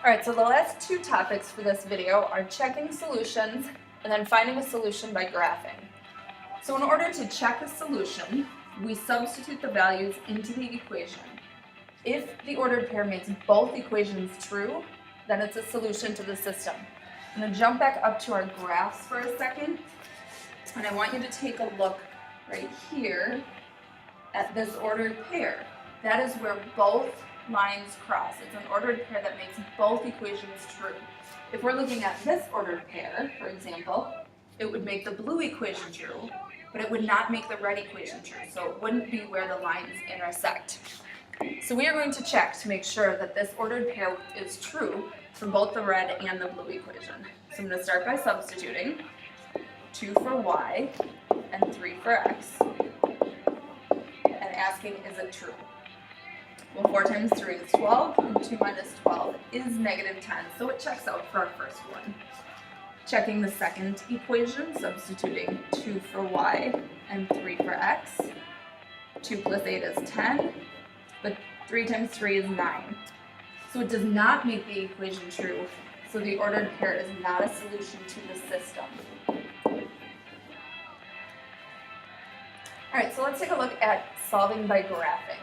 Alright, so the last two topics for this video are checking solutions and then finding a solution by graphing. So in order to check a solution, we substitute the values into the equation. If the ordered pair makes both equations true, then it's a solution to the system. I'm going to jump back up to our graphs for a second, and I want you to take a look right here at this ordered pair. That is where both lines cross. It's an ordered pair that makes both equations true. If we're looking at this ordered pair, for example, it would make the blue equation true, but it would not make the red equation true, so it wouldn't be where the lines intersect. So we are going to check to make sure that this ordered pair is true for both the red and the blue equation. So I'm going to start by substituting 2 for y and 3 for x, and asking, is it true? Well, 4 times 3 is 12, and 2 minus 12 is negative 10, so it checks out for our first one. Checking the second equation, substituting 2 for y and 3 for x. 2 plus 8 is 10, but 3 times 3 is 9. So it does not make the equation true, so the ordered pair is not a solution to the system. Alright, so let's take a look at solving by graphing.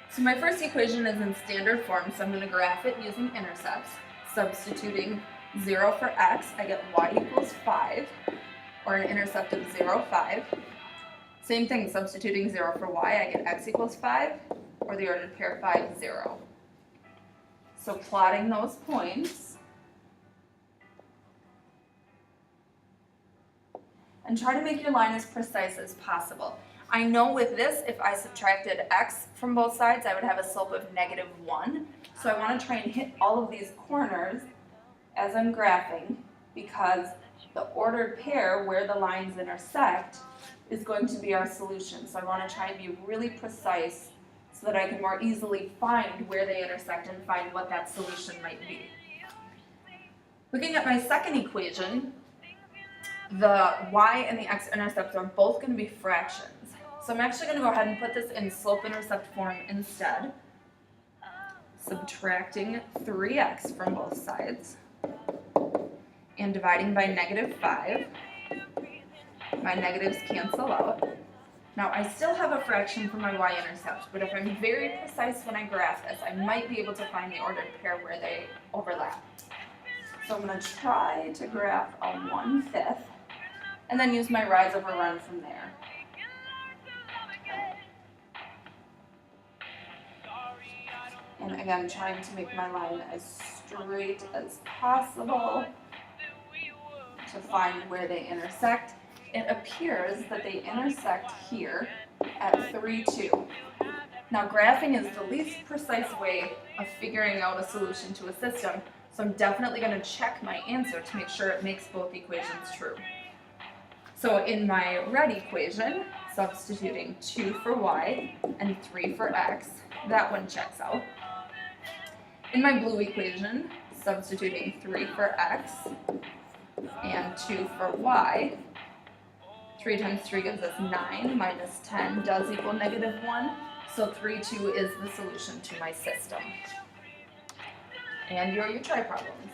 So my first equation is in standard form, so I'm going to graph it using intercepts. Substituting 0 for x, I get y equals 5, or an intercept of 0, 5. Same thing, substituting 0 for y, I get x equals 5, or the ordered pair 5, 0. So plotting those points, and try to make your line as precise as possible. I know with this, if I subtracted x from both sides, I would have a slope of negative 1. So I want to try and hit all of these corners as I'm graphing, because the ordered pair where the lines intersect is going to be our solution. So I want to try and be really precise so that I can more easily find where they intersect and find what that solution might be. Looking at my second equation, the y and the x-intercepts are both going to be fractions. So I'm actually going to go ahead and put this in slope-intercept form instead. Subtracting 3x from both sides and dividing by negative 5. My negatives cancel out. Now I still have a fraction for my y-intercept, but if I'm very precise when I graph this, I might be able to find the ordered pair where they overlap. So I'm going to try to graph a 1/5 and then use my rise over run from there. And again, trying to make my line as straight as possible to find where they intersect. It appears that they intersect here at 3, 2. Now graphing is the least precise way of figuring out a solution to a system, so I'm definitely going to check my answer to make sure it makes both equations true. So in my red equation, substituting 2 for y and 3 for x, that one checks out. In my blue equation, substituting 3 for x and 2 for y, 3 times 3 gives us 9, minus 10 does equal negative 1, so 3, 2 is the solution to my system. And your try problems.